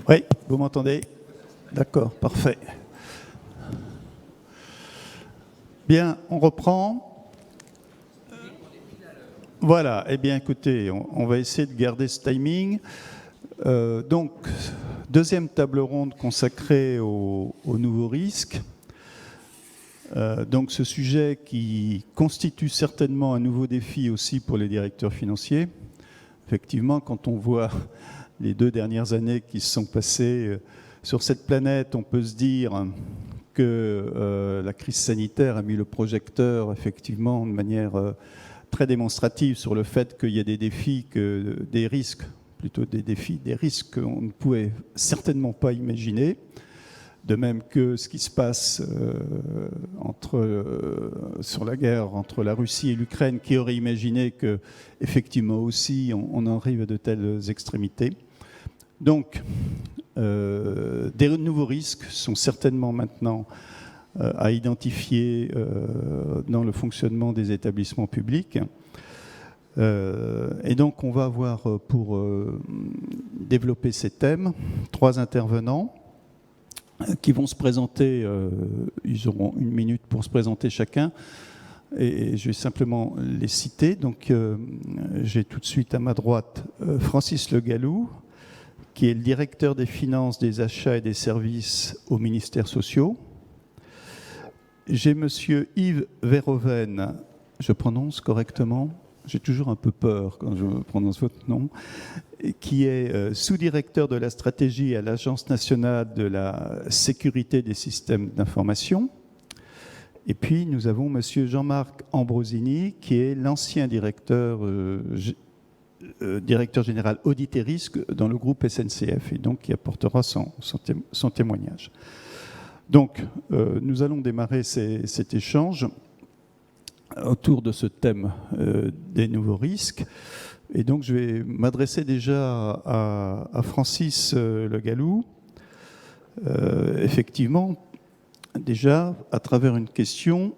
Oui, vous m'entendez? D'accord, parfait. Bien, on reprend. Voilà, eh bien écoutez, on va essayer de garder ce timing. Donc, deuxième table ronde consacrée aux nouveaux risques. Donc ce sujet qui constitue certainement un nouveau défi aussi pour les directeurs financiers. Effectivement, quand on voit les 2 dernières années qui se sont passées sur cette planète, on peut se dire que la crise sanitaire a mis le projecteur effectivement de manière très démonstrative sur le fait qu'il y a des défis, des risques, plutôt des défis, des risques qu'on ne pouvait certainement pas imaginer. De même que ce qui se passe sur la guerre entre la Russie et l'Ukraine, qui aurait imaginé qu'effectivement aussi on en arrive à de telles extrémités. Donc, des nouveaux risques sont certainement maintenant à identifier dans le fonctionnement des établissements publics. Et donc, on va avoir pour développer ces thèmes 3 intervenants qui vont se présenter, ils auront 1 minute pour se présenter chacun, et je vais simplement les citer. Donc, j'ai tout de suite à ma droite Francis Le Gallou, qui est le directeur des finances, des achats et des services au ministère sociaux. J'ai monsieur Yves Verhoeven, je prononce correctement, j'ai toujours un peu peur quand je prononce votre nom, qui est sous-directeur de la stratégie à l'Agence nationale de la sécurité des systèmes d'information. Et puis, nous avons monsieur Jean-Marc Ambrosini, qui est l'ancien directeur général audit et risque dans le groupe SNCF, et donc qui apportera son témoignage. Donc, nous allons démarrer cet échange autour de ce thème des nouveaux risques. Et donc, je vais m'adresser déjà à Francis Le Gallou. Effectivement, déjà, à travers une question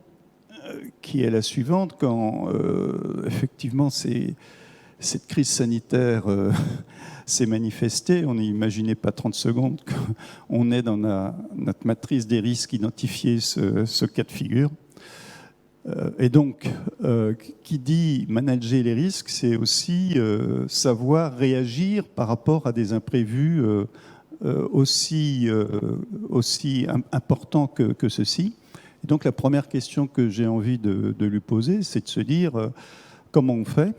qui est la suivante, quand effectivement cette crise sanitaire s'est manifestée, on n'imaginait pas 30 secondes qu'on est dans notre matrice des risques identifié ce cas de figure. Et donc, qui dit manager les risques, c'est aussi savoir réagir par rapport à des imprévus aussi importants que ceux-ci. Et donc, la première question que j'ai envie de lui poser, c'est de se dire comment on fait ?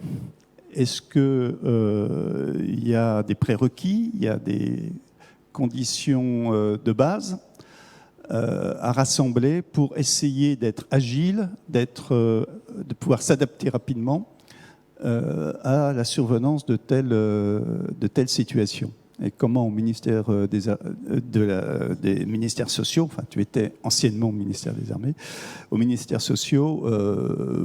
Est-ce qu'il y a des prérequis, il y a des conditions de base à rassembler pour essayer d'être agile, de pouvoir s'adapter rapidement à la survenance de telles situations. Et comment au ministère des ministères sociaux, enfin tu étais anciennement au ministère des Armées, au ministère sociaux,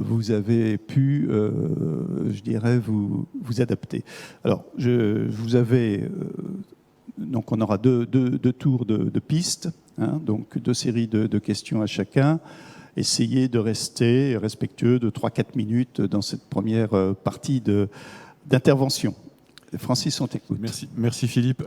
vous avez pu, je dirais, vous adapter. Alors, vous avez... donc on aura deux tours de pistes, hein, donc 2 séries de questions à chacun. Essayez de rester respectueux de 3-4 minutes dans cette première partie d'intervention. Francis, on t'écoute. Merci Philippe.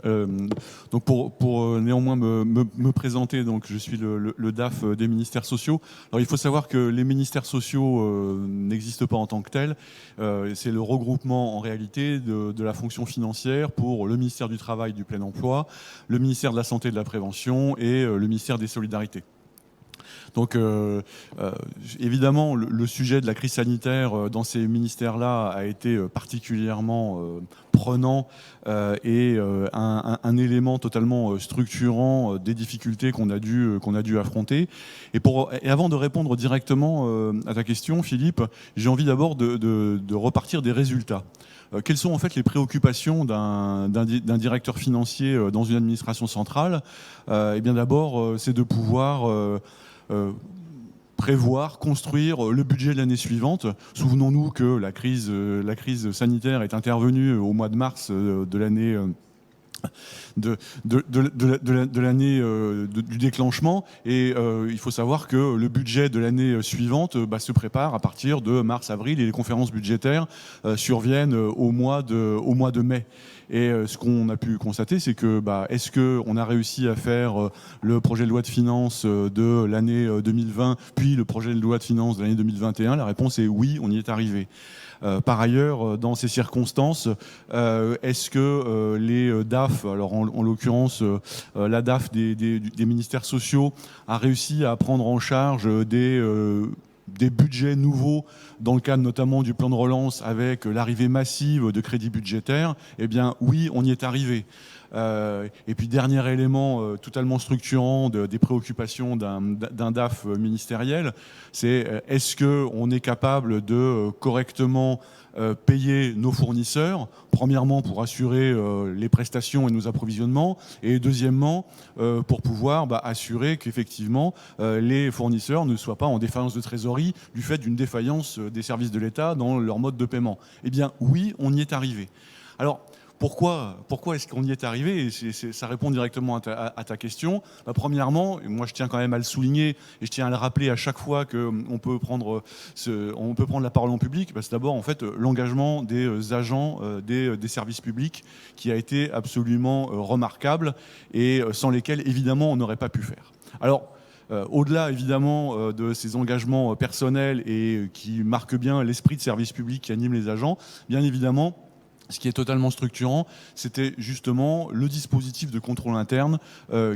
Donc pour néanmoins me présenter, donc je suis le DAF des ministères sociaux. Alors il faut savoir que les ministères sociaux n'existent pas en tant que tels. C'est le regroupement en réalité de la fonction financière pour le ministère du Travail, du Plein Emploi, le ministère de la Santé et de la Prévention et le ministère des Solidarités. Donc évidemment, le sujet de la crise sanitaire dans ces ministères-là a été particulièrement prenant et un élément totalement structurant des difficultés qu'on a dû affronter. Et avant de répondre directement à ta question, Philippe, j'ai envie d'abord de repartir des résultats. Quelles sont en fait les préoccupations d'un directeur financier dans une administration centrale ? Eh bien d'abord, c'est de pouvoir prévoir, construire le budget de l'année suivante. Souvenons-nous que la crise sanitaire est intervenue au mois de mars de l'année de l'année du déclenchement. Et il faut savoir que le budget de l'année suivante se prépare à partir de mars-avril et les conférences budgétaires surviennent au mois de mai. Et ce qu'on a pu constater, c'est que est-ce qu'on a réussi à faire le projet de loi de finances de l'année 2020, puis le projet de loi de finances de l'année 2021 ? La réponse est oui, on y est arrivé. Par ailleurs, dans ces circonstances, est-ce que les DAF, alors en l'occurrence la DAF des ministères sociaux, a réussi à prendre en charge des budgets nouveaux dans le cadre notamment du plan de relance avec l'arrivée massive de crédits budgétaires? Eh bien oui, on y est arrivé. Et puis dernier élément totalement structurant des préoccupations d'un DAF ministériel, c'est est-ce qu'on est capable de correctement payer nos fournisseurs, premièrement pour assurer les prestations et nos approvisionnements, et deuxièmement pour pouvoir assurer qu'effectivement les fournisseurs ne soient pas en défaillance de trésorerie du fait d'une défaillance des services de l'État dans leur mode de paiement. Eh bien oui, on y est arrivé. Alors, pourquoi est-ce qu'on y est arrivé? Et ça répond directement à ta question. Premièrement, moi je tiens quand même à le souligner et je tiens à le rappeler à chaque fois qu'on peut prendre la parole en public. C'est d'abord en fait l'engagement des agents des services publics qui a été absolument remarquable et sans lesquels évidemment on n'aurait pas pu faire. Alors, au-delà évidemment de ces engagements personnels et qui marquent bien l'esprit de service public qui anime les agents, bien évidemment, ce qui est totalement structurant, c'était justement le dispositif de contrôle interne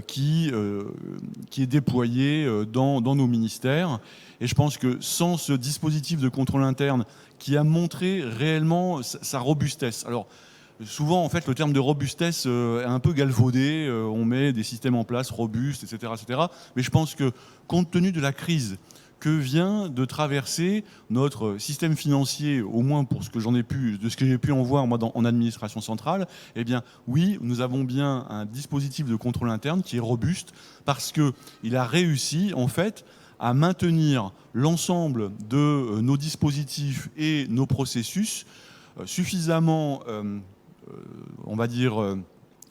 qui est déployé dans nos ministères. Et je pense que sans ce dispositif de contrôle interne qui a montré réellement sa robustesse. Alors, souvent, en fait, le terme de robustesse est un peu galvaudé. On met des systèmes en place robustes, etc., etc. Mais je pense que, compte tenu de la crise que vient de traverser notre système financier, au moins pour ce que j'ai pu en voir moi en administration centrale, eh bien oui, nous avons bien un dispositif de contrôle interne qui est robuste parce qu'il a réussi en fait à maintenir l'ensemble de nos dispositifs et nos processus suffisamment, on va dire,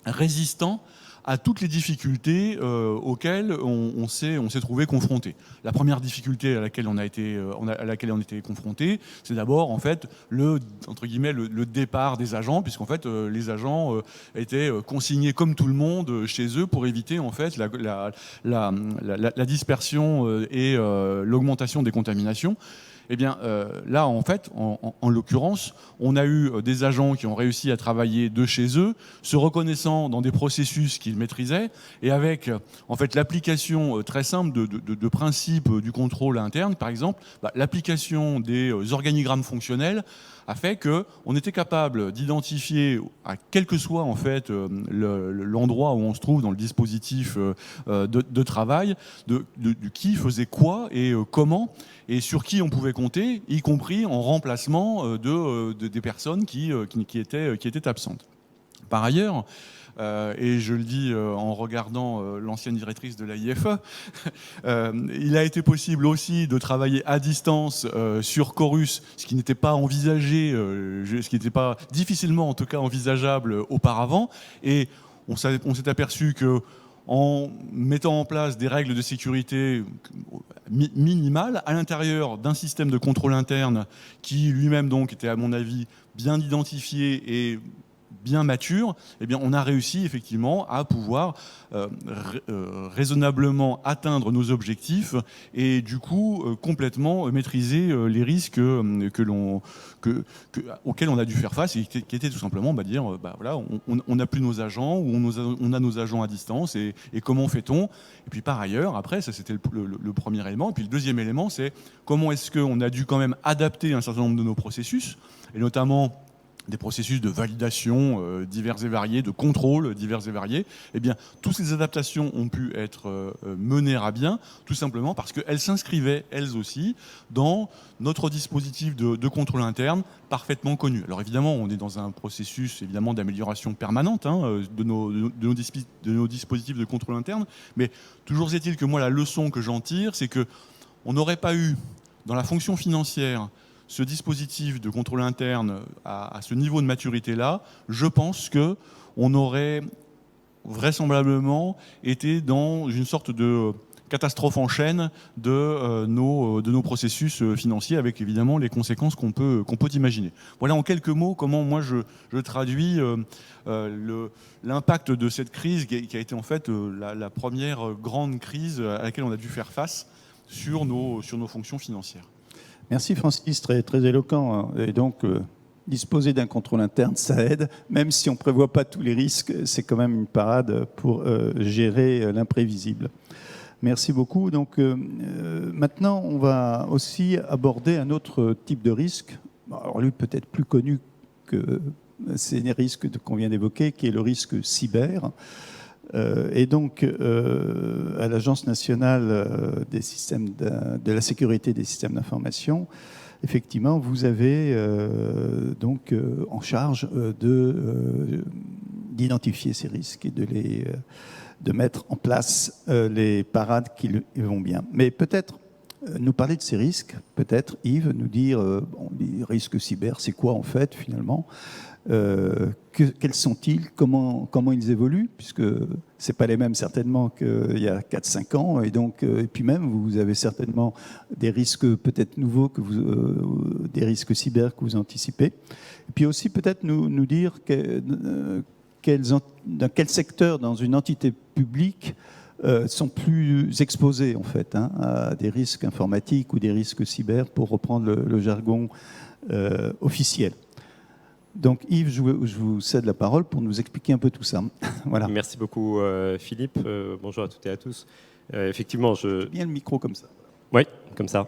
résistants à toutes les difficultés auxquelles on s'est trouvé confronté. La première difficulté à laquelle on était confronté, c'est d'abord en fait entre guillemets le départ des agents, puisqu'en fait les agents étaient consignés comme tout le monde chez eux pour éviter en fait la dispersion et l'augmentation des contaminations. Eh bien, là, en fait, en l'occurrence, on a eu des agents qui ont réussi à travailler de chez eux, se reconnaissant dans des processus qu'ils maîtrisaient, et avec, en fait, l'application très simple de principes du contrôle interne, par exemple, l'application des organigrammes fonctionnels a fait qu'on était capable d'identifier, à quel que soit en fait l'endroit où on se trouve dans le dispositif de travail, de qui faisait quoi et comment, et sur qui on pouvait compter, y compris en remplacement des personnes qui étaient absentes. Par ailleurs, et je le dis en regardant l'ancienne directrice de l'AIFE, il a été possible aussi de travailler à distance sur Chorus, ce qui n'était pas envisagé, ce qui n'était pas difficilement en tout cas envisageable auparavant. Et on s'est aperçu que en mettant en place des règles de sécurité minimales à l'intérieur d'un système de contrôle interne qui lui-même donc était à mon avis bien identifié et bien mature, eh bien, on a réussi effectivement à pouvoir raisonnablement atteindre nos objectifs et du coup complètement maîtriser les risques auxquels on a dû faire face et qui étaient tout simplement dire voilà, on n'a plus nos agents ou on a nos agents à distance et comment fait-on? Et puis par ailleurs, après, ça c'était le premier élément. Et puis le deuxième élément, c'est comment est-ce qu'on a dû quand même adapter un certain nombre de nos processus et notamment des processus de validation divers et variés, de contrôle divers et variés, eh bien, toutes ces adaptations ont pu être menées à bien, tout simplement parce qu'elles s'inscrivaient, elles aussi, dans notre dispositif de contrôle interne parfaitement connu. Alors évidemment, on est dans un processus évidemment d'amélioration permanente de nos dispositifs de contrôle interne, mais toujours est-il que moi, la leçon que j'en tire, c'est qu'on n'aurait pas eu, dans la fonction financière, ce dispositif de contrôle interne à ce niveau de maturité-là, je pense qu'on aurait vraisemblablement été dans une sorte de catastrophe en chaîne de nos processus financiers, avec évidemment les conséquences qu'on peut imaginer. Voilà en quelques mots comment moi je traduis l'impact de cette crise qui a été en fait la première grande crise à laquelle on a dû faire face sur nos fonctions financières. Merci Francis, très, très éloquent. Et donc, disposer d'un contrôle interne, ça aide. Même si on ne prévoit pas tous les risques, c'est quand même une parade pour gérer l'imprévisible. Merci beaucoup. Donc, maintenant, on va aussi aborder un autre type de risque. Alors, lui, peut-être plus connu que ces risques qu'on vient d'évoquer, qui est le risque cyber. Et donc, à l'Agence nationale des systèmes de la sécurité des systèmes d'information, effectivement, vous avez donc en charge d'identifier ces risques et de mettre en place les parades qui vont bien. Mais peut-être nous parler de ces risques, peut-être Yves, nous dire les risques cyber, c'est quoi en fait finalement, quels sont-ils, comment ils évoluent, puisque ce n'est pas les mêmes certainement qu'il y a 4-5 ans, et donc, et puis même vous avez certainement des risques peut-être nouveaux, des risques cyber que vous anticipez. Et puis aussi peut-être nous dire dans quel secteur, dans une entité publique, sont plus exposés en fait à des risques informatiques ou des risques cyber, pour reprendre le jargon officiel. Donc Yves, je vous cède la parole pour nous expliquer un peu tout ça. Voilà. Merci beaucoup Philippe. Bonjour à toutes et à tous. Effectivement, bien le micro comme ça. Oui, comme ça.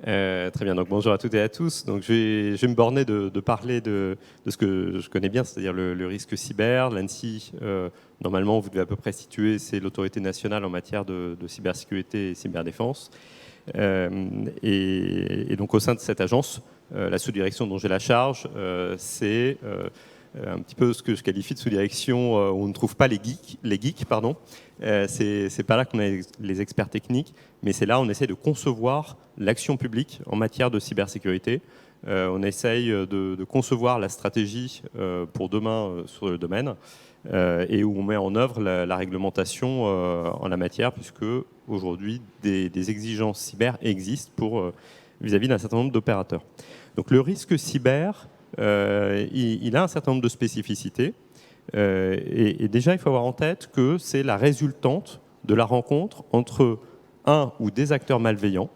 Très bien. Donc bonjour à toutes et à tous. Donc je vais me borner de parler de ce que je connais bien, c'est-à-dire le risque cyber. L'ANSSI, normalement, vous devez à peu près situer, c'est l'autorité nationale en matière de cybersécurité et cyberdéfense. Et donc au sein de cette agence, la sous-direction dont j'ai la charge, c'est un petit peu ce que je qualifie de sous-direction où on ne trouve pas les geeks. C'est pas là qu'on a les experts techniques, mais c'est là où on essaie de concevoir l'action publique en matière de cybersécurité. On essaye de concevoir la stratégie pour demain sur le domaine et où on met en œuvre la réglementation en la matière, puisque aujourd'hui des exigences cyber existent pour vis-à-vis d'un certain nombre d'opérateurs. Donc le risque cyber, il a un certain nombre de spécificités. Et déjà, il faut avoir en tête que c'est la résultante de la rencontre entre un ou des acteurs malveillants.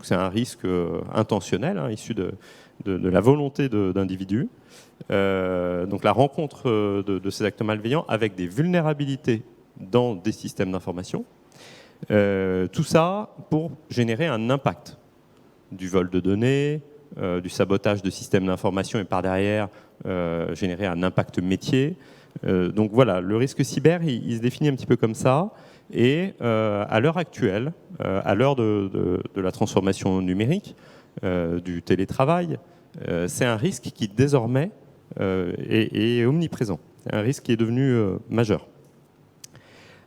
C'est un risque intentionnel, issu de la volonté d'individus. Donc la rencontre de ces acteurs malveillants avec des vulnérabilités dans des systèmes d'information. Tout ça pour générer un impact. Du vol de données, du sabotage de systèmes d'information et par derrière générer un impact métier. Donc voilà, le risque cyber, il se définit un petit peu comme ça. Et à l'heure actuelle, à l'heure de la transformation numérique, du télétravail, c'est un risque qui désormais est omniprésent. C'est un risque qui est devenu majeur.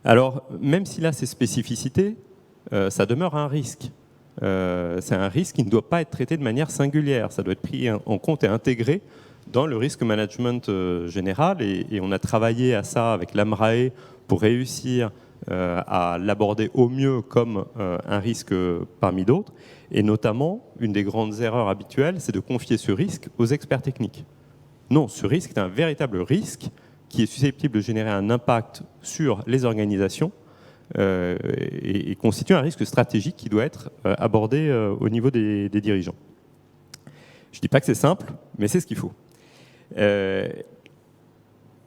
Alors, même s'il a ses spécificités, ça demeure un risque. C'est un risque qui ne doit pas être traité de manière singulière. Ça doit être pris en compte et intégré dans le risk management général. Et on a travaillé à ça avec l'AMRAE pour réussir à l'aborder au mieux comme un risque parmi d'autres. Et notamment, une des grandes erreurs habituelles, c'est de confier ce risque aux experts techniques. Non, ce risque est un véritable risque qui est susceptible de générer un impact sur les organisations et constitue un risque stratégique qui doit être abordé au niveau des dirigeants. Je ne dis pas que c'est simple, mais c'est ce qu'il faut.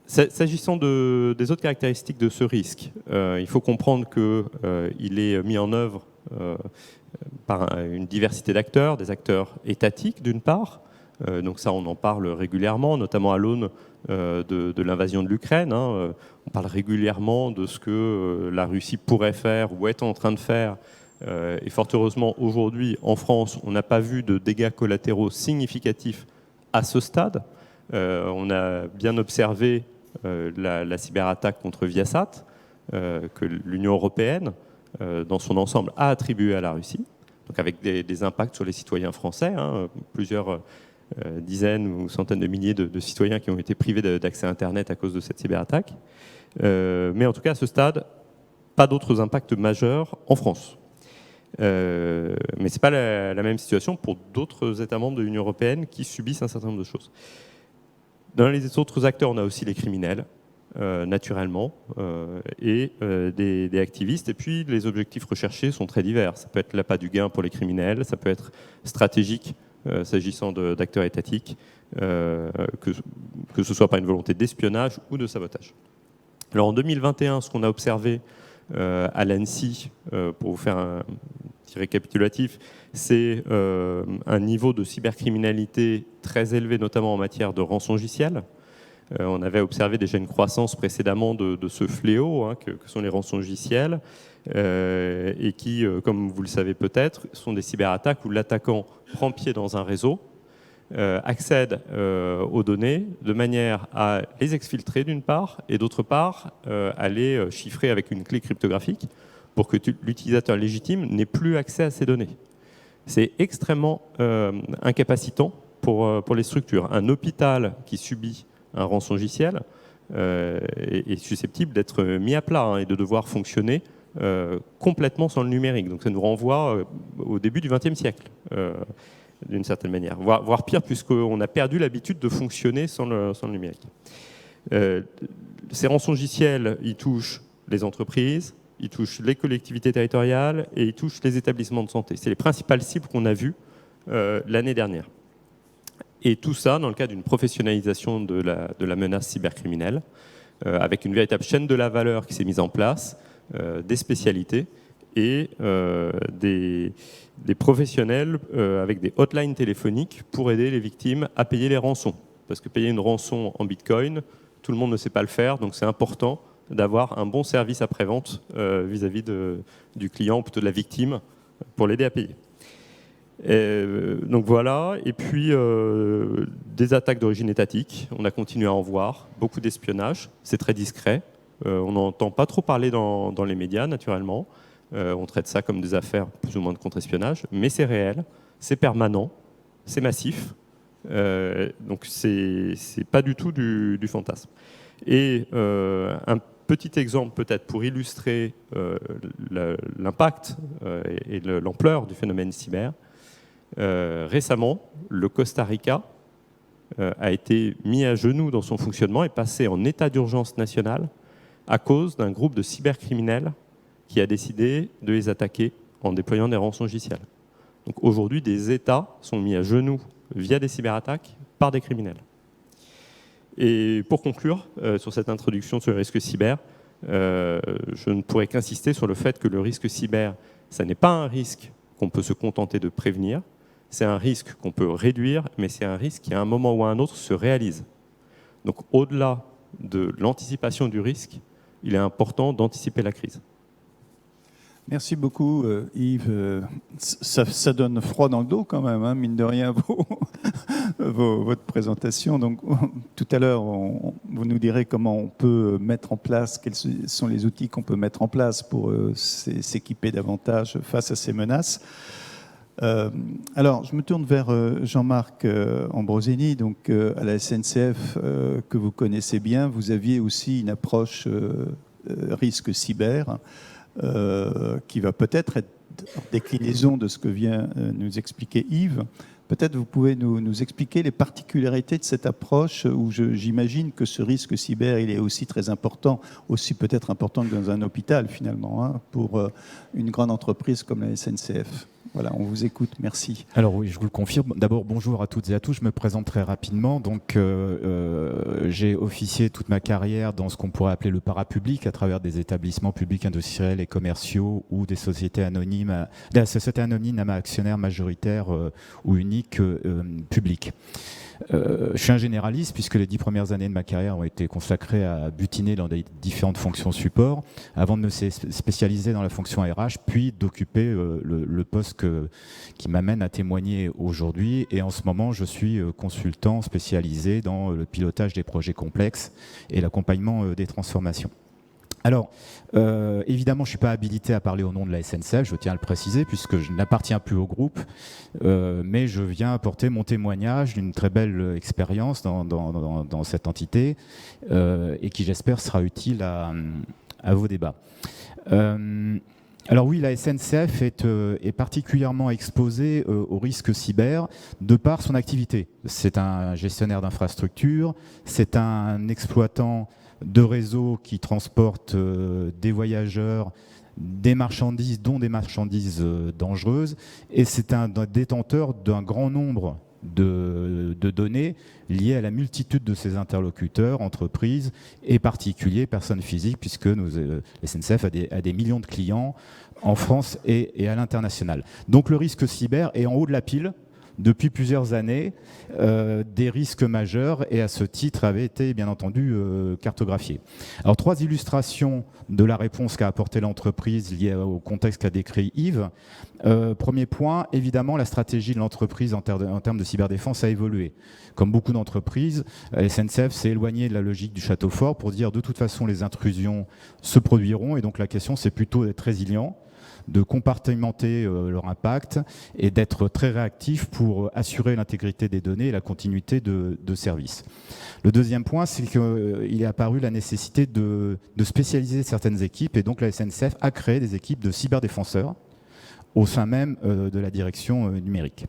S'agissant des autres caractéristiques de ce risque, il faut comprendre qu'il est mis en œuvre par une diversité d'acteurs, des acteurs étatiques d'une part. Donc ça, on en parle régulièrement, notamment à l'aune de l'invasion de l'Ukraine. On parle régulièrement de ce que la Russie pourrait faire ou est en train de faire. Et fort heureusement, aujourd'hui, en France, on n'a pas vu de dégâts collatéraux significatifs à ce stade. On a bien observé la cyberattaque contre Viasat, que l'Union européenne, dans son ensemble, a attribuée à la Russie, donc avec des impacts sur les citoyens français, plusieurs dizaines ou centaines de milliers de citoyens qui ont été privés d'accès à Internet à cause de cette cyberattaque. Mais en tout cas, à ce stade, pas d'autres impacts majeurs en France. Mais ce n'est pas la même situation pour d'autres États membres de l'Union européenne qui subissent un certain nombre de choses. Dans les autres acteurs, on a aussi les criminels, naturellement, et des activistes. Et puis, les objectifs recherchés sont très divers. Ça peut être l'appât du gain pour les criminels, ça peut être stratégique, s'agissant d'acteurs étatiques, que ce soit par une volonté d'espionnage ou de sabotage. Alors, en 2021, ce qu'on a observé à l'ANSSI, pour vous faire un petit récapitulatif, c'est un niveau de cybercriminalité très élevé, notamment en matière de rançongiciel. On avait observé déjà une croissance précédemment de ce fléau que sont les rançongiciels, et qui, comme vous le savez peut-être, sont des cyberattaques où l'attaquant prend pied dans un réseau, accède aux données de manière à les exfiltrer d'une part, et d'autre part à les chiffrer avec une clé cryptographique pour que l'utilisateur légitime n'ait plus accès à ces données. C'est extrêmement incapacitant pour les structures. Un hôpital qui subit un rançongiciel est susceptible d'être mis à plat et de devoir fonctionner complètement sans le numérique. Donc ça nous renvoie au début du XXe siècle, d'une certaine manière. Voire pire, puisqu'on a perdu l'habitude de fonctionner sans le numérique. Ces rançongiciels, ils touchent les entreprises, ils touchent les collectivités territoriales et ils touchent les établissements de santé. C'est les principales cibles qu'on a vues l'année dernière. Et tout ça dans le cadre d'une professionnalisation de la menace cybercriminelle, avec une véritable chaîne de la valeur qui s'est mise en place, des spécialités et des professionnels avec des hotlines téléphoniques pour aider les victimes à payer les rançons. Parce que payer une rançon en Bitcoin, tout le monde ne sait pas le faire, donc c'est important d'avoir un bon service après-vente vis-à-vis du client ou plutôt de la victime pour l'aider à payer. Donc voilà, et puis des attaques d'origine étatique, on a continué à en voir, beaucoup d'espionnage, c'est très discret, on n'entend pas trop parler dans les médias naturellement, on traite ça comme des affaires plus ou moins de contre-espionnage, mais c'est réel, c'est permanent, c'est massif, donc c'est pas du tout du fantasme. Et un petit exemple peut-être pour illustrer l'impact et l'ampleur du phénomène cyber. Récemment, le Costa Rica a été mis à genoux dans son fonctionnement et passé en état d'urgence nationale à cause d'un groupe de cybercriminels qui a décidé de les attaquer en déployant des rançongiciels. Donc aujourd'hui, des États sont mis à genoux via des cyberattaques par des criminels. Et pour conclure sur cette introduction sur le risque cyber, je ne pourrais qu'insister sur le fait que le risque cyber, ça n'est pas un risque qu'on peut se contenter de prévenir, c'est un risque qu'on peut réduire, mais c'est un risque qui, à un moment ou à un autre, se réalise. Donc, au-delà de l'anticipation du risque, il est important d'anticiper la crise. Merci beaucoup, Yves. Ça donne froid dans le dos quand même, mine de rien, votre présentation. Donc, tout à l'heure, vous nous direz comment on peut mettre en place, quels sont les outils qu'on peut mettre en place pour s'équiper davantage face à ces menaces. Alors, je me tourne vers Jean-Marc Ambrosini, donc à la SNCF que vous connaissez bien. Vous aviez aussi une approche risque cyber qui va peut-être être déclinaison de ce que vient nous expliquer Yves. Peut-être vous pouvez nous expliquer les particularités de cette approche où j'imagine que ce risque cyber, il est aussi très important, aussi peut-être important que dans un hôpital finalement, pour une grande entreprise comme la SNCF. Voilà, on vous écoute, merci. Alors oui, je vous le confirme. D'abord, bonjour à toutes et à tous. Je me présente très rapidement. Donc, j'ai officié toute ma carrière dans ce qu'on pourrait appeler le parapublic, à travers des établissements publics, industriels et commerciaux ou des sociétés anonymes, des sociétés anonymes à actionnaire majoritaire ou unique public. Je suis un généraliste puisque les 10 premières années de ma carrière ont été consacrées à butiner dans des différentes fonctions support avant de me spécialiser dans la fonction RH puis d'occuper le poste qui m'amène à témoigner aujourd'hui. Et en ce moment, je suis consultant spécialisé dans le pilotage des projets complexes et l'accompagnement des transformations. Alors, évidemment, je ne suis pas habilité à parler au nom de la SNCF, je tiens à le préciser, puisque je n'appartiens plus au groupe, mais je viens apporter mon témoignage d'une très belle expérience dans cette entité, et qui, j'espère, sera utile à vos débats. Alors oui, la SNCF est particulièrement exposée au risque cyber de par son activité. C'est un gestionnaire d'infrastructures, c'est un exploitant de réseaux qui transportent des voyageurs, des marchandises, dont des marchandises dangereuses, et c'est un détenteur d'un grand nombre de données liées à la multitude de ses interlocuteurs, entreprises et particuliers, personnes physiques, puisque la SNCF a des millions de clients en France et à l'international. Donc le risque cyber est en haut de la pile depuis plusieurs années, des risques majeurs, et à ce titre avait été bien entendu cartographié. Alors 3 illustrations de la réponse qu'a apportée l'entreprise liée au contexte qu'a décrit Yves. Premier point, évidemment, la stratégie de l'entreprise en termes de cyberdéfense a évolué. Comme beaucoup d'entreprises, la SNCF s'est éloignée de la logique du château fort pour dire de toute façon les intrusions se produiront, et donc la question c'est plutôt d'être résilient, de compartimenter leur impact et d'être très réactif pour assurer l'intégrité des données et la continuité de service. Le deuxième point, c'est qu'il est apparu la nécessité de spécialiser certaines équipes, et donc la SNCF a créé des équipes de cyberdéfenseurs au sein même de la direction numérique.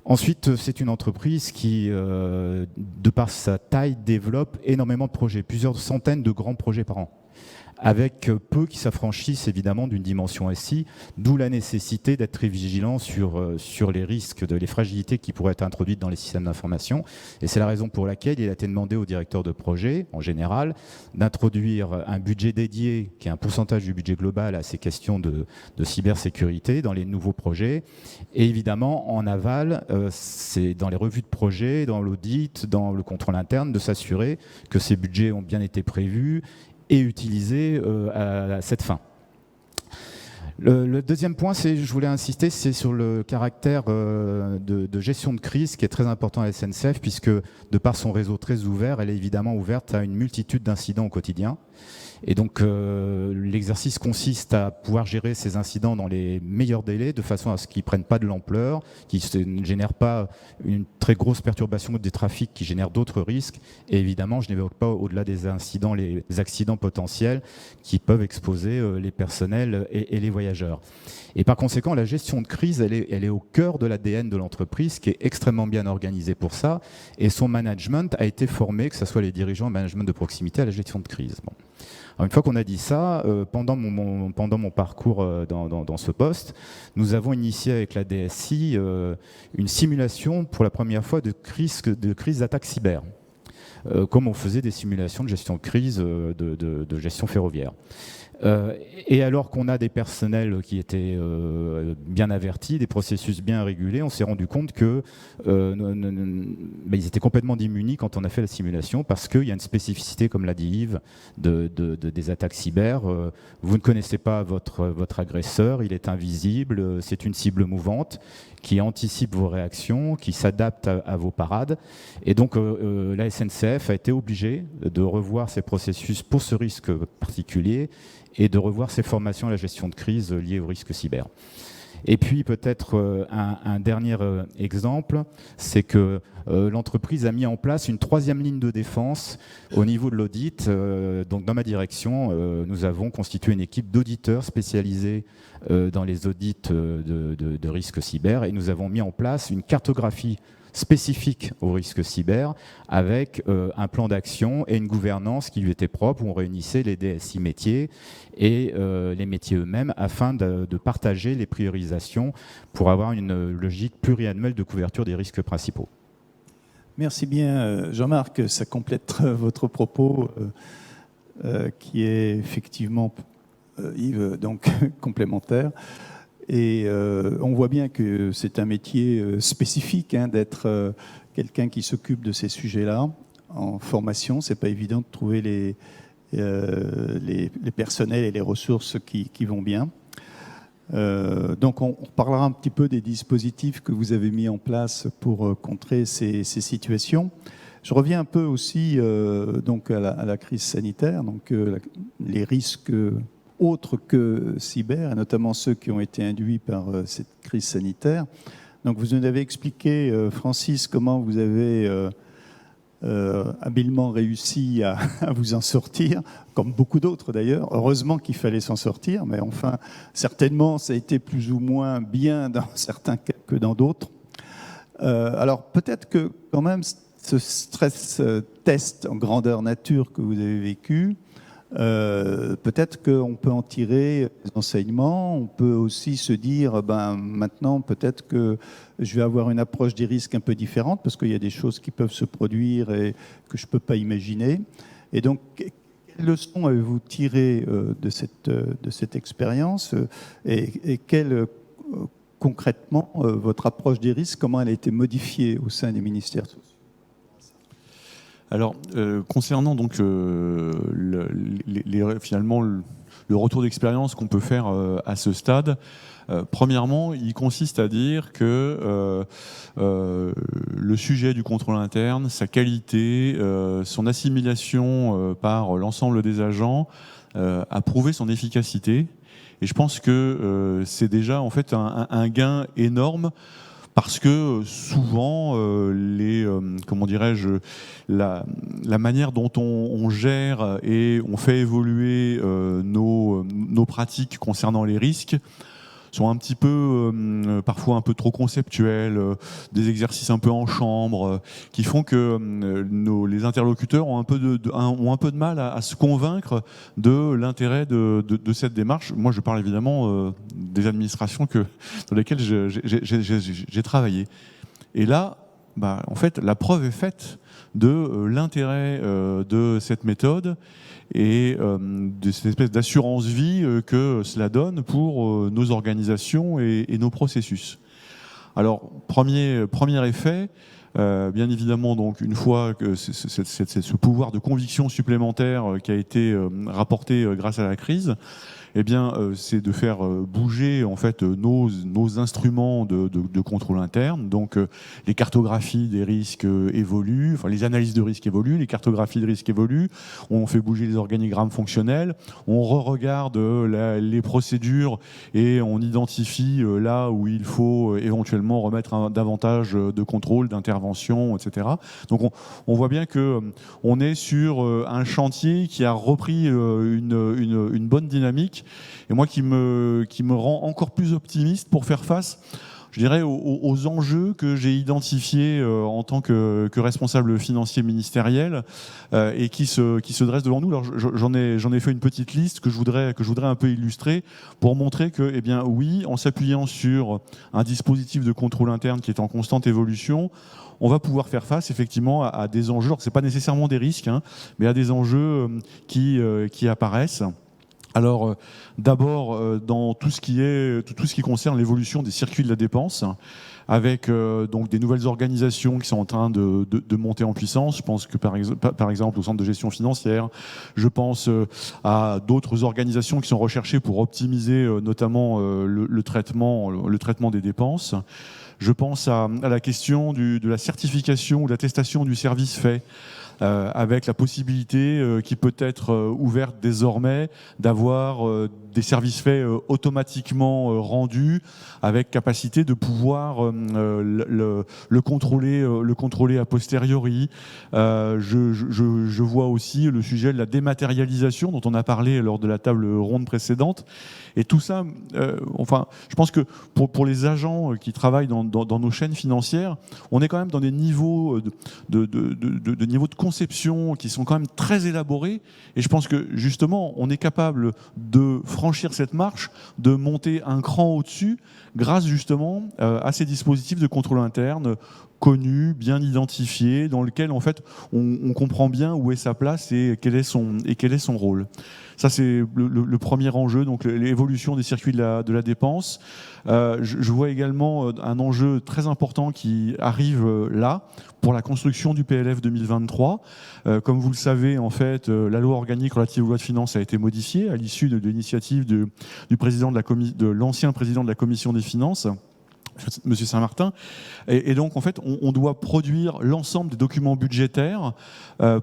Ensuite, c'est une entreprise qui, de par sa taille, développe énormément de projets, plusieurs centaines de grands projets par an, avec peu qui s'affranchissent évidemment d'une dimension SI, d'où la nécessité d'être très vigilant sur les risques, les fragilités qui pourraient être introduites dans les systèmes d'information. Et c'est la raison pour laquelle il a été demandé aux directeurs de projet, en général, d'introduire un budget dédié, qui est un pourcentage du budget global à ces questions de cybersécurité dans les nouveaux projets. Et évidemment, en aval, c'est dans les revues de projet, dans l'audit, dans le contrôle interne, de s'assurer que ces budgets ont bien été prévus et utilisé à cette fin. Le deuxième point, je voulais insister, c'est sur le caractère de gestion de crise qui est très important à la SNCF, puisque de par son réseau très ouvert, elle est évidemment ouverte à une multitude d'incidents au quotidien. Et donc l'exercice consiste à pouvoir gérer ces incidents dans les meilleurs délais, de façon à ce qu'ils ne prennent pas de l'ampleur, qu'ils ne génèrent pas une très grosse perturbation des trafics qui génèrent d'autres risques. Et évidemment, je n'évoque pas au-delà des incidents, les accidents potentiels qui peuvent exposer les personnels et les voyageurs. Et par conséquent, la gestion de crise, elle est au cœur de l'ADN de l'entreprise, qui est extrêmement bien organisée pour ça. Et son management a été formé, que ce soit les dirigeants en management de proximité, à la gestion de crise. Bon. Alors, une fois qu'on a dit ça, pendant mon parcours dans ce poste, nous avons initié avec la DSI une simulation pour la première fois de crise d'attaque cyber, comme on faisait des simulations de gestion de crise de gestion ferroviaire. Et alors qu'on a des personnels qui étaient bien avertis, des processus bien régulés, on s'est rendu compte que ils étaient complètement démunis quand on a fait la simulation, parce qu'il y a une spécificité, comme l'a dit Yves, des attaques cyber. Vous ne connaissez pas votre agresseur, il est invisible, c'est une cible mouvante qui anticipe vos réactions, qui s'adapte à vos parades. Et donc la SNCF a été obligée de revoir ses processus pour ce risque particulier et de revoir ses formations à la gestion de crise liée au risque cyber. Et puis peut-être un dernier exemple, c'est que l'entreprise a mis en place une 3e ligne de défense au niveau de l'audit. Donc dans ma direction, nous avons constitué une équipe d'auditeurs spécialisés dans les audits de risque cyber, et nous avons mis en place une cartographie spécifique au risque cyber, avec un plan d'action et une gouvernance qui lui était propre, où on réunissait les DSI métiers et les métiers eux-mêmes, afin de partager les priorisations pour avoir une logique pluriannuelle de couverture des risques principaux. Merci bien, Jean-Marc. Ça complète votre propos qui est effectivement, Yves, donc complémentaire. Et on voit bien que c'est un métier spécifique, d'être quelqu'un qui s'occupe de ces sujets-là. En formation, c'est pas évident de trouver les personnels et les ressources qui vont bien. Donc on parlera un petit peu des dispositifs que vous avez mis en place pour contrer ces situations. Je reviens un peu aussi donc à la crise sanitaire, donc les risques autres que cyber, et notamment ceux qui ont été induits par cette crise sanitaire. Donc vous nous avez expliqué, Francis, comment vous avez habilement réussi à vous en sortir, comme beaucoup d'autres d'ailleurs. Heureusement qu'il fallait s'en sortir, mais enfin, certainement, ça a été plus ou moins bien dans certains cas que dans d'autres. Alors peut-être que quand même, ce stress test en grandeur nature que vous avez vécu, peut-être qu'on peut en tirer des enseignements. On peut aussi se dire, maintenant, peut-être que je vais avoir une approche des risques un peu différente, parce qu'il y a des choses qui peuvent se produire et que je ne peux pas imaginer. Et donc, quelles leçons avez-vous tirées de cette expérience et quelle, concrètement, votre approche des risques, comment elle a été modifiée au sein des ministères sociaux? Alors, concernant donc finalement le retour d'expérience qu'on peut faire à ce stade, premièrement, il consiste à dire que le sujet du contrôle interne, sa qualité, son assimilation par l'ensemble des agents a prouvé son efficacité. Et je pense que c'est déjà en fait un gain énorme. Parce que souvent, comment dirais-je, la manière dont on gère et on fait évoluer nos pratiques concernant les risques sont un petit peu, parfois un peu trop conceptuels, des exercices un peu en chambre, qui font que les interlocuteurs ont un peu de mal à se convaincre de l'intérêt de cette démarche. Moi, je parle évidemment des administrations dans lesquelles j'ai travaillé. Et là, en fait, la preuve est faite de l'intérêt de cette méthode et de cette espèce d'assurance vie que cela donne pour nos organisations et nos processus. Alors, premier effet, bien évidemment, donc, une fois que ce pouvoir de conviction supplémentaire qui a été rapporté grâce à la crise, eh bien, c'est de faire bouger en fait nos instruments de contrôle interne. Donc, les cartographies des risques évoluent, enfin les analyses de risques évoluent, les cartographies de risques évoluent. On fait bouger les organigrammes fonctionnels, on re-regarde les procédures et on identifie là où il faut éventuellement remettre davantage de contrôle, d'intervention, etc. Donc, on voit bien que on est sur un chantier qui a repris une bonne dynamique. Et moi, qui me rend encore plus optimiste pour faire face, je dirais, aux enjeux que j'ai identifiés en tant que responsable financier ministériel et qui se dressent devant nous. Alors, j'en ai fait une petite liste que je voudrais un peu illustrer pour montrer que, eh bien, oui, en s'appuyant sur un dispositif de contrôle interne qui est en constante évolution, on va pouvoir faire face effectivement à des enjeux. Alors, c'est pas nécessairement des risques, mais à des enjeux qui apparaissent. Alors, d'abord, dans tout ce qui concerne l'évolution des circuits de la dépense, avec donc des nouvelles organisations qui sont en train de monter en puissance. Je pense que par exemple au centre de gestion financière, je pense à d'autres organisations qui sont recherchées pour optimiser notamment le traitement des dépenses. Je pense à la question de la certification ou de l'attestation du service fait. Avec la possibilité qui peut être ouverte désormais d'avoir des services faits automatiquement rendus, avec capacité de pouvoir le contrôler a posteriori. Je vois aussi le sujet de la dématérialisation dont on a parlé lors de la table ronde précédente. Et tout ça, je pense que pour les agents qui travaillent dans nos chaînes financières, on est quand même dans des niveaux de conception qui sont quand même très élaborés. Et je pense que justement, on est capable de franchir cette marche, de monter un cran au-dessus, grâce justement à ces dispositifs de contrôle interne connus, bien identifiés, dans lesquels en fait on comprend bien où est sa place et quel est son rôle. Ça, c'est le premier enjeu, donc l'évolution des circuits de la dépense. Je vois également un enjeu très important qui arrive là pour la construction du PLF 2023. Comme vous le savez, en fait, la loi organique relative aux lois de finances a été modifiée à l'issue de l'initiative de l'ancien président de la commission des finances. Monsieur Saint-Martin. Et donc, en fait, on doit produire l'ensemble des documents budgétaires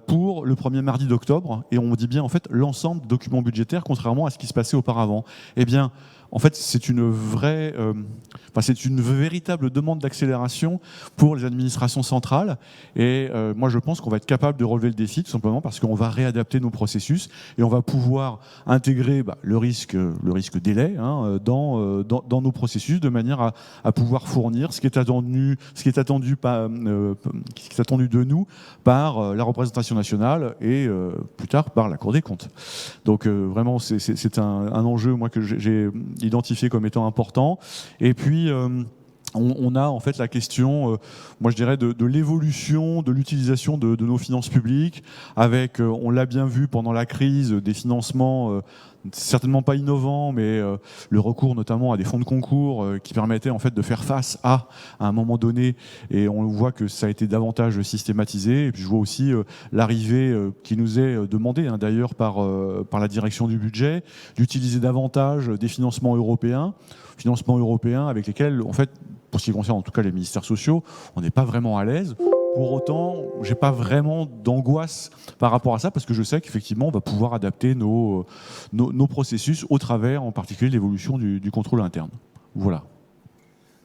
pour le premier mardi d'octobre. Et on dit bien, en fait, l'ensemble des documents budgétaires, contrairement à ce qui se passait auparavant. Eh bien, en fait, c'est une véritable demande d'accélération pour les administrations centrales. Et moi, je pense qu'on va être capable de relever le défi, tout simplement parce qu'on va réadapter nos processus et on va pouvoir intégrer le risque délai dans nos processus de manière à pouvoir fournir ce qui est attendu de nous par la représentation nationale et plus tard par la Cour des comptes. Donc vraiment, c'est un enjeu moi que j'ai identifié comme étant important. Et puis on a en fait la question, moi je dirais, de l'évolution de l'utilisation de nos finances publiques, avec, on l'a bien vu pendant la crise, des financements certainement pas innovants, mais le recours notamment à des fonds de concours qui permettaient en fait de faire face à un moment donné, et on voit que ça a été davantage systématisé. Et puis je vois aussi l'arrivée qui nous est demandée d'ailleurs par la direction du budget, d'utiliser davantage des financements européens avec lesquels en fait, pour ce qui concerne en tout cas les ministères sociaux, on n'est pas vraiment à l'aise. Pour autant, j'ai pas vraiment d'angoisse par rapport à ça, parce que je sais qu'effectivement, on va pouvoir adapter nos processus au travers, en particulier, de l'évolution du contrôle interne. Voilà.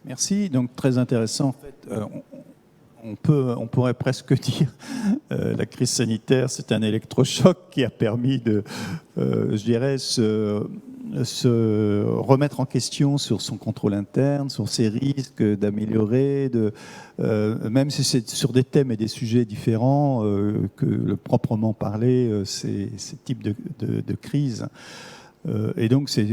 Merci. Donc, très intéressant. En fait, on pourrait presque dire la crise sanitaire, c'est un électrochoc qui a permis de, je dirais, se remettre en question sur son contrôle interne, sur ses risques, d'améliorer, même si c'est sur des thèmes et des sujets différents que le proprement parler, ces types de crises. Et donc c'est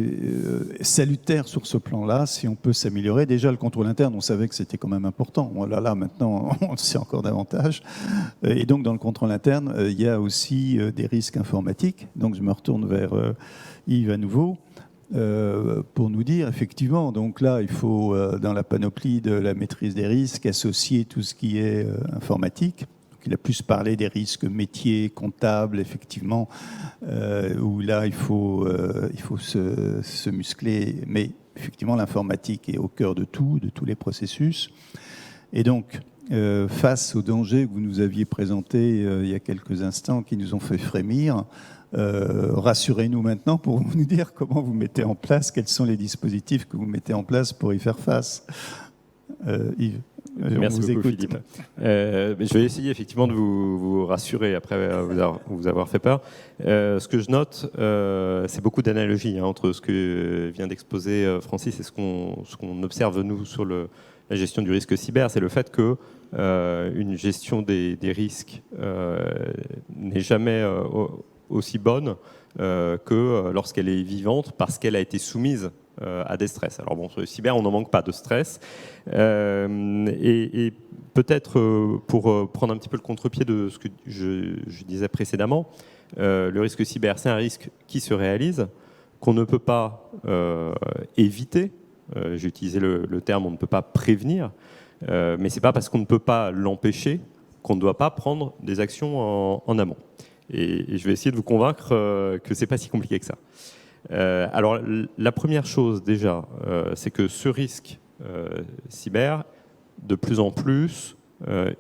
salutaire sur ce plan-là, si on peut s'améliorer. Déjà, le contrôle interne, on savait que c'était quand même important. Là, maintenant, on le sait encore davantage. Et donc, dans le contrôle interne, il y a aussi des risques informatiques. Donc, je me retourne vers Yves à nouveau. Pour nous dire, effectivement, donc là, il faut, dans la panoplie de la maîtrise des risques, associer tout ce qui est informatique. Donc, il a plus parlé des risques métiers, comptables, effectivement, où là, il faut se muscler. Mais effectivement, l'informatique est au cœur de tous les processus. Et donc, face aux dangers que vous nous aviez présentés il y a quelques instants, qui nous ont fait frémir, rassurez-nous maintenant pour nous dire comment vous mettez en place, quels sont les dispositifs que vous mettez en place pour y faire face. Yves, merci beaucoup, Philippe. Je vais essayer effectivement de vous rassurer après vous avoir fait peur. Ce que je note, c'est beaucoup d'analogies entre ce que vient d'exposer Francis et ce qu'on observe nous sur la gestion du risque cyber. C'est le fait que une gestion des risques n'est jamais aussi bonne que lorsqu'elle est vivante, parce qu'elle a été soumise à des stress. Alors bon, sur le cyber, on n'en manque pas de stress. Et peut-être pour prendre un petit peu le contre-pied de ce que je disais précédemment, le risque cyber, c'est un risque qui se réalise, qu'on ne peut pas éviter. J'ai utilisé le terme, on ne peut pas prévenir, mais ce n'est pas parce qu'on ne peut pas l'empêcher qu'on ne doit pas prendre des actions en amont. Et je vais essayer de vous convaincre que ce n'est pas si compliqué que ça. Alors, la première chose déjà, c'est que ce risque cyber, de plus en plus,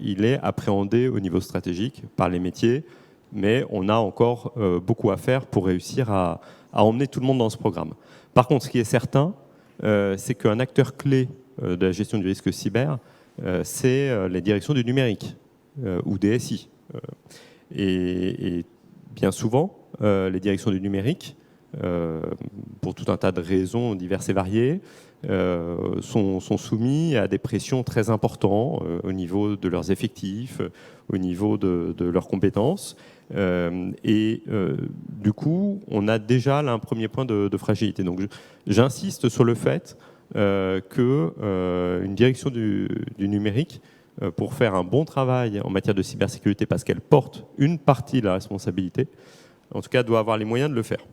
il est appréhendé au niveau stratégique par les métiers, mais on a encore beaucoup à faire pour réussir à emmener tout le monde dans ce programme. Par contre, ce qui est certain, c'est qu'un acteur clé de la gestion du risque cyber, c'est les directions du numérique, ou DSI. Et bien souvent, les directions du numérique, pour tout un tas de raisons diverses et variées, sont soumis à des pressions très importantes au niveau de leurs effectifs, au niveau de leurs compétences. Du coup, on a déjà là un premier point de fragilité. Donc, j'insiste sur le fait qu'une direction du numérique, pour faire un bon travail en matière de cybersécurité, parce qu'elle porte une partie de la responsabilité, en tout cas doit avoir les moyens de le faire.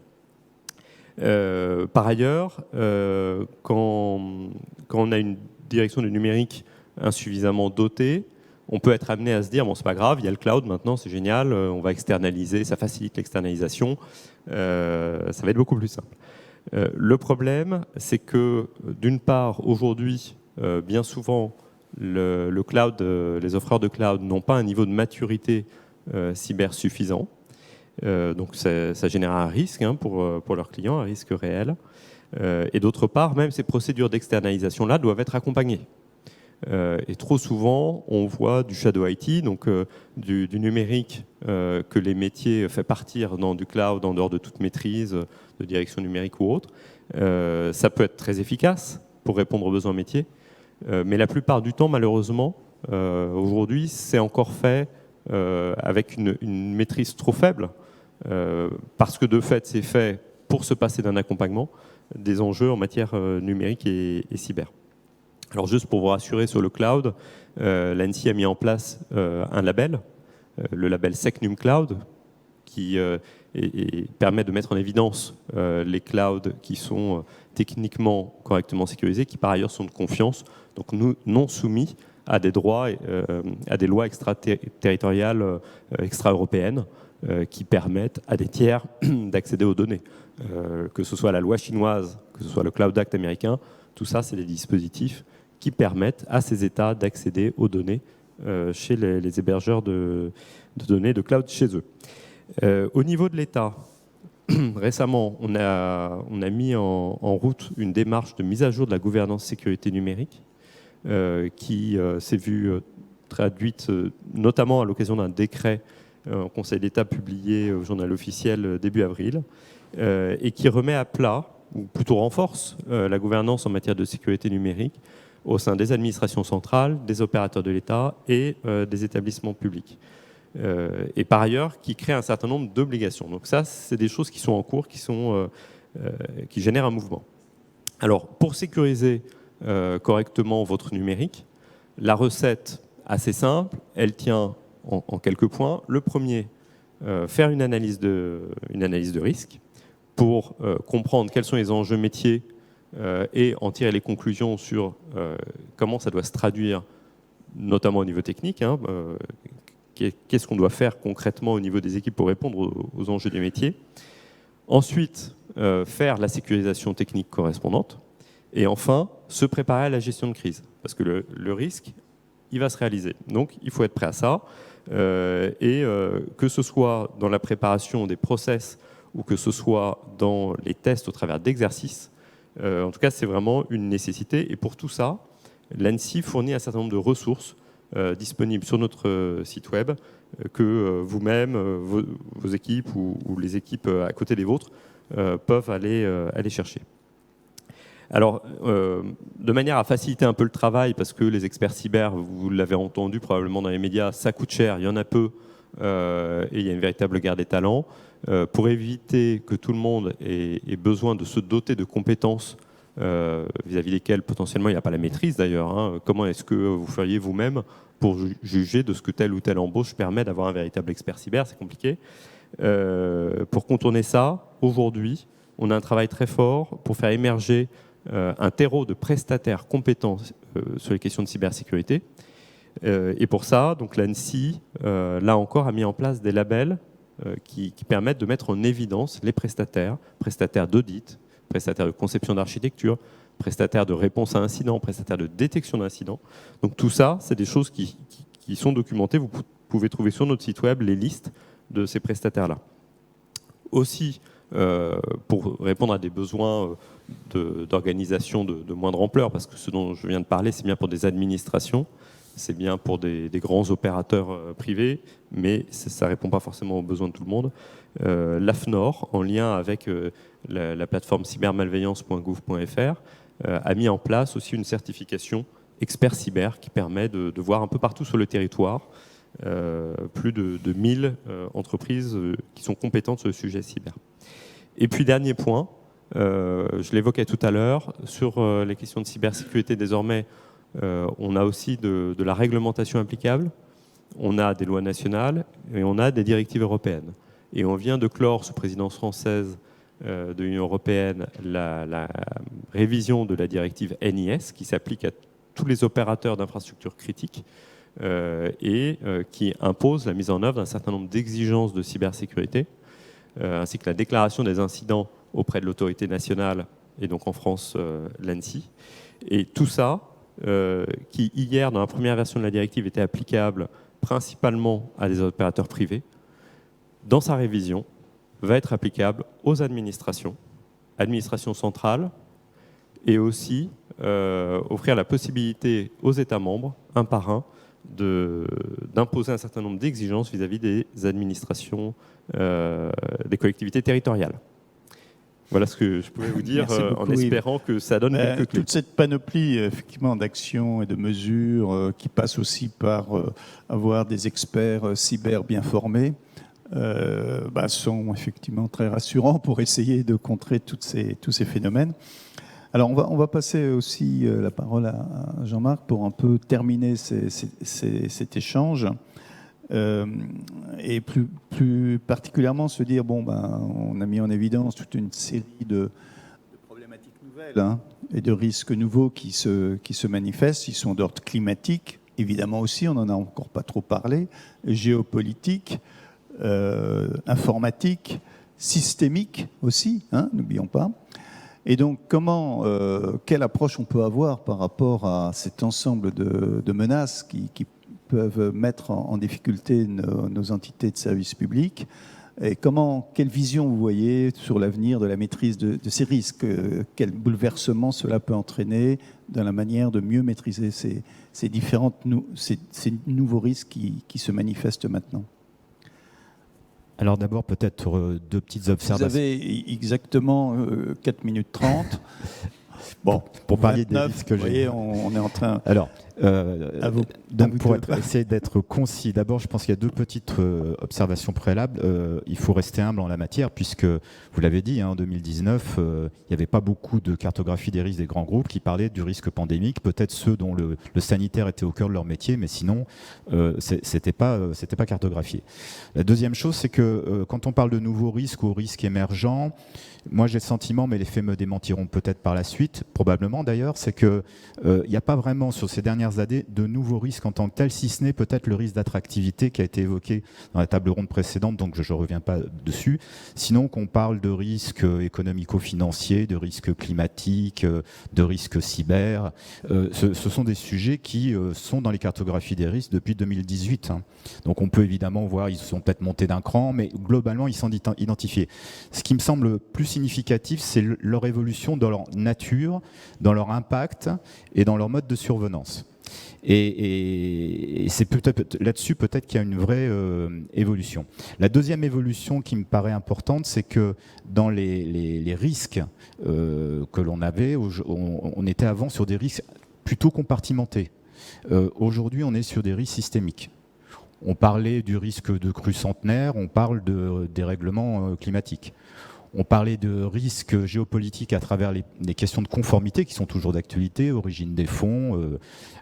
Par ailleurs, quand on a une direction du numérique insuffisamment dotée, on peut être amené à se dire, bon, c'est pas grave, il y a le cloud maintenant, c'est génial, on va externaliser, ça facilite l'externalisation, ça va être beaucoup plus simple. Le problème, c'est que d'une part, aujourd'hui, bien souvent, le cloud, les offreurs de cloud n'ont pas un niveau de maturité cyber suffisant. Donc ça génère un risque pour leurs clients, un risque réel. Et d'autre part, même ces procédures d'externalisation-là doivent être accompagnées. Et trop souvent, on voit du shadow IT, donc du numérique que les métiers fait partir dans du cloud en dehors de toute maîtrise, de direction numérique ou autre. Ça peut être très efficace pour répondre aux besoins métiers, mais la plupart du temps, malheureusement, aujourd'hui, c'est encore fait avec une maîtrise trop faible, parce que de fait, c'est fait pour se passer d'un accompagnement des enjeux en matière numérique et cyber. Alors juste pour vous rassurer sur le cloud, l'ANSSI a mis en place un label, le label SecNum Cloud, qui permet de mettre en évidence les clouds qui sont techniquement correctement sécurisés, qui par ailleurs sont de confiance, donc non soumis à des droits, à des lois extraterritoriales, extra-européennes, qui permettent à des tiers d'accéder aux données. Que ce soit la loi chinoise, que ce soit le Cloud Act américain, tout ça, c'est des dispositifs qui permettent à ces États d'accéder aux données chez les hébergeurs de données de cloud chez eux. Au niveau de l'État, récemment, on a mis en route une démarche de mise à jour de la gouvernance sécurité numérique qui s'est vue traduite notamment à l'occasion d'un décret en Conseil d'État publié au journal officiel début avril et qui remet à plat, ou plutôt renforce, la gouvernance en matière de sécurité numérique au sein des administrations centrales, des opérateurs de l'État et des établissements publics. Et par ailleurs, qui crée un certain nombre d'obligations. Donc ça, c'est des choses qui sont en cours, qui génèrent un mouvement. Alors, pour sécuriser correctement votre numérique, la recette, assez simple, elle tient en quelques points. Le premier, faire une analyse de risque pour comprendre quels sont les enjeux métiers et en tirer les conclusions sur comment ça doit se traduire, notamment au niveau technique. Qu'est-ce qu'on doit faire concrètement au niveau des équipes pour répondre aux enjeux du métier. Ensuite, faire la sécurisation technique correspondante. Et enfin, se préparer à la gestion de crise. Parce que le risque, il va se réaliser. Donc, il faut être prêt à ça. Que ce soit dans la préparation des process ou que ce soit dans les tests au travers d'exercices, en tout cas, c'est vraiment une nécessité. Et pour tout ça, l'ANSSI fournit un certain nombre de ressources disponibles sur notre site web que vous-même, vos équipes ou les équipes à côté des vôtres peuvent aller chercher. Alors, de manière à faciliter un peu le travail, parce que les experts cyber, vous l'avez entendu probablement dans les médias, ça coûte cher, il y en a peu, et il y a une véritable guerre des talents. Pour éviter que tout le monde ait besoin de se doter de compétences vis-à-vis desquelles potentiellement il n'y a pas la maîtrise d'ailleurs, comment est-ce que vous feriez vous-même pour juger de ce que telle ou telle embauche permet d'avoir un véritable expert cyber? C'est compliqué. Pour contourner ça, aujourd'hui, on a un travail très fort pour faire émerger un terreau de prestataires compétents sur les questions de cybersécurité. Et pour ça, donc l'ANSSI, là encore, a mis en place des labels qui permettent de mettre en évidence les prestataires d'audit, prestataires de conception d'architecture, prestataires de réponse à incidents, prestataires de détection d'incidents. Donc tout ça, c'est des choses qui sont documentées. Vous pouvez trouver sur notre site web les listes de ces prestataires-là. Aussi, pour répondre à des besoins d'organisation de moindre ampleur, parce que ce dont je viens de parler, c'est bien pour des administrations, c'est bien pour des grands opérateurs privés, mais ça ne répond pas forcément aux besoins de tout le monde. L'AFNOR, en lien avec la plateforme cybermalveillance.gouv.fr, a mis en place aussi une certification expert cyber qui permet de voir un peu partout sur le territoire plus de 1000 entreprises qui sont compétentes sur le sujet cyber. Et puis dernier point, je l'évoquais tout à l'heure, sur les questions de cybersécurité désormais, on a aussi de la réglementation applicable, on a des lois nationales et on a des directives européennes. Et on vient de clore sous présidence française de l'Union européenne la révision de la directive NIS qui s'applique à tous les opérateurs d'infrastructures critiques et qui impose la mise en œuvre d'un certain nombre d'exigences de cybersécurité, ainsi que la déclaration des incidents auprès de l'autorité nationale et donc en France l'ANSSI. Et tout ça qui hier, dans la première version de la directive, était applicable principalement à des opérateurs privés, dans sa révision, va être applicable aux administrations centrales, et aussi offrir la possibilité aux États membres, un par un, d'imposer un certain nombre d'exigences vis-à-vis des administrations, des collectivités territoriales. Voilà ce que je pouvais vous dire en espérant que ça donne quelques clés. Toute cette panoplie effectivement d'actions et de mesures qui passe aussi par avoir des experts cyber bien formés sont effectivement très rassurants pour essayer de contrer tous ces phénomènes. Alors on va passer aussi la parole à Jean-Marc pour un peu terminer cet échange. Et plus particulièrement se dire, on a mis en évidence toute une série de problématiques nouvelles et de risques nouveaux qui se manifestent. Ils sont d'ordre climatique, évidemment aussi, on n'en a encore pas trop parlé, géopolitique, informatique, systémique aussi, n'oublions pas. Et donc, quelle approche on peut avoir par rapport à cet ensemble de menaces qui peuvent mettre en difficulté nos entités de service public, et quelle vision vous voyez sur l'avenir de la maîtrise de ces risques, quel bouleversement cela peut entraîner dans la manière de mieux maîtriser ces nouveaux risques qui se manifestent maintenant. Alors d'abord, peut-être deux petites observations. Vous avez exactement 4 minutes 30. Bon, pour parler 29, des risques que vous voyez, on est en train... Alors, donc pour essayer d'être concis, d'abord, je pense qu'il y a deux petites observations préalables. Il faut rester humble en la matière, puisque, vous l'avez dit, en 2019, il n'y avait pas beaucoup de cartographie des risques des grands groupes qui parlaient du risque pandémique, peut-être ceux dont le sanitaire était au cœur de leur métier, mais sinon, c'était pas cartographié. La deuxième chose, c'est que quand on parle de nouveaux risques ou risques émergents, moi j'ai le sentiment, mais les faits me démentiront peut-être par la suite, probablement d'ailleurs, c'est qu'il n'y a pas vraiment sur ces dernières années de nouveaux risques en tant que tels, si ce n'est peut-être le risque d'attractivité qui a été évoqué dans la table ronde précédente, donc je ne reviens pas dessus. Sinon qu'on parle de risques économico-financiers, de risques climatiques, de risques cyber, ce sont des sujets qui sont dans les cartographies des risques depuis 2018. Donc on peut évidemment voir, ils sont peut-être montés d'un cran, mais globalement ils sont identifiés. Ce qui me semble plus significatif, c'est leur évolution dans leur nature, dans leur impact et dans leur mode de survenance. Et c'est peut-être là-dessus peut-être qu'il y a une vraie évolution. La deuxième évolution qui me paraît importante, c'est que dans les risques que l'on avait, on était avant sur des risques plutôt compartimentés. Aujourd'hui, on est sur des risques systémiques. On parlait du risque de crue centenaire, on parle de dérèglement climatique. On parlait de risques géopolitiques à travers les questions de conformité qui sont toujours d'actualité, origine des fonds,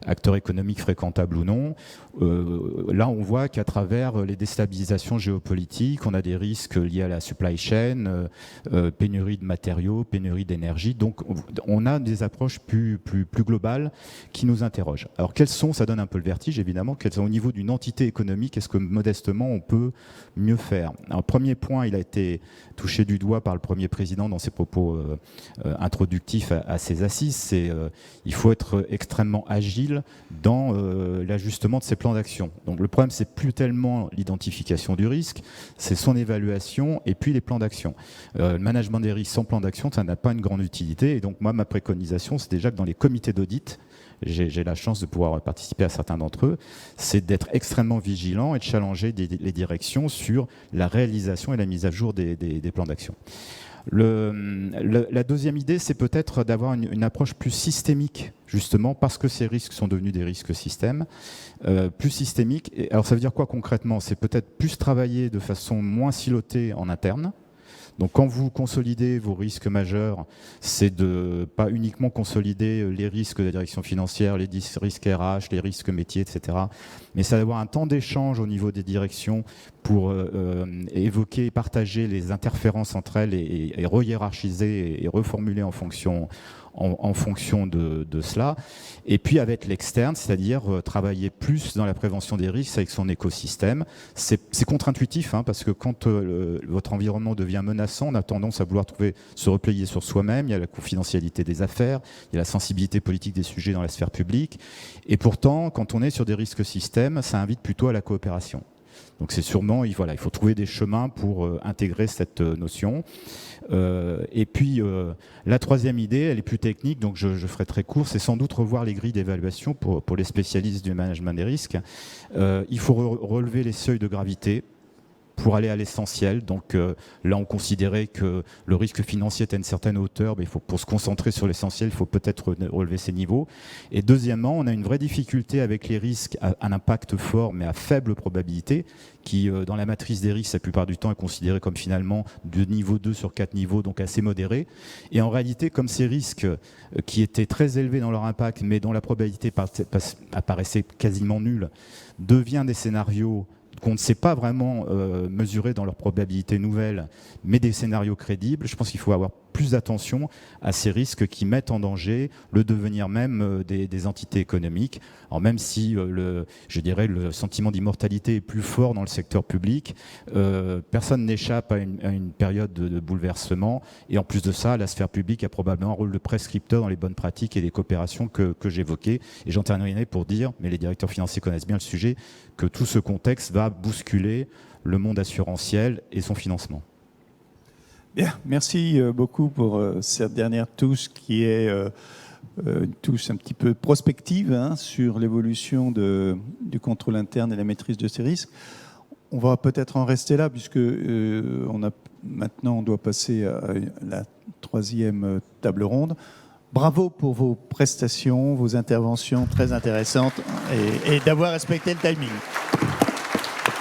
acteurs économiques fréquentables ou non. Là, on voit qu'à travers les déstabilisations géopolitiques, on a des risques liés à la supply chain, pénurie de matériaux, pénurie d'énergie. Donc, on a des approches plus globales qui nous interrogent. Alors, ça donne un peu le vertige, évidemment, quelles sont au niveau d'une entité économique, est-ce que modestement, on peut mieux faire? Alors, premier point, il a été touché du doigt par le Premier président dans ses propos introductifs à ces assises, c'est il faut être extrêmement agile dans l'ajustement de ses plans d'action. Donc le problème, c'est plus tellement l'identification du risque, c'est son évaluation et puis les plans d'action. Le management des risques sans plan d'action, ça n'a pas une grande utilité. Et donc moi, ma préconisation, c'est déjà que dans les comités d'audit, j'ai la chance de pouvoir participer à certains d'entre eux, c'est d'être extrêmement vigilant et de challenger les directions sur la réalisation et la mise à jour des plans d'action. La deuxième idée, c'est peut-être d'avoir une approche plus systémique, justement, parce que ces risques sont devenus des risques systèmes, plus systémiques. Alors ça veut dire quoi concrètement? C'est peut-être plus travailler de façon moins silotée en interne. Donc quand vous consolidez vos risques majeurs, c'est de pas uniquement consolider les risques de la direction financière, les risques RH, les risques métiers, etc. Mais c'est d'avoir un temps d'échange au niveau des directions pour évoquer et partager les interférences entre elles et re-hiérarchiser et reformuler en fonction en fonction de cela. Et puis avec l'externe, c'est-à-dire travailler plus dans la prévention des risques avec son écosystème. C'est contre-intuitif, hein, parce que quand votre environnement devient menaçant, on a tendance à vouloir se replier sur soi-même. Il y a la confidentialité des affaires, il y a la sensibilité politique des sujets dans la sphère publique. Et pourtant, quand on est sur des risques systèmes, ça invite plutôt à la coopération. Donc c'est sûrement, il faut trouver des chemins pour intégrer cette notion. Et puis la troisième idée, elle est plus technique, donc je ferai très court, c'est sans doute revoir les grilles d'évaluation pour les spécialistes du management des risques. Il faut relever les seuils de gravité pour aller à l'essentiel. Donc là, on considérait que le risque financier est à une certaine hauteur, mais pour se concentrer sur l'essentiel, il faut peut-être relever ces niveaux. Et deuxièmement, on a une vraie difficulté avec les risques à un impact fort, mais à faible probabilité, qui, dans la matrice des risques, la plupart du temps, est considéré comme finalement de niveau 2 sur 4 niveaux, donc assez modéré. Et en réalité, comme ces risques qui étaient très élevés dans leur impact, mais dont la probabilité apparaissait quasiment nulle, deviennent des scénarios qu'on ne sait pas vraiment mesurer dans leur probabilité nouvelle, mais des scénarios crédibles, je pense qu'il faut avoir plus d'attention à ces risques qui mettent en danger le devenir même des entités économiques. Alors même si je dirais le sentiment d'immortalité est plus fort dans le secteur public, personne n'échappe à une période de bouleversement. Et en plus de ça, la sphère publique a probablement un rôle de prescripteur dans les bonnes pratiques et les coopérations que j'évoquais. Et j'en terminerai pour dire, mais les directeurs financiers connaissent bien le sujet, que tout ce contexte va bousculer le monde assurantiel et son financement. Bien, merci beaucoup pour cette dernière touche qui est une touche un petit peu prospective, hein, sur l'évolution du contrôle interne et la maîtrise de ces risques. On va peut-être en rester là puisque maintenant on doit passer à la troisième table ronde. Bravo pour vos prestations, vos interventions très intéressantes et d'avoir respecté le timing.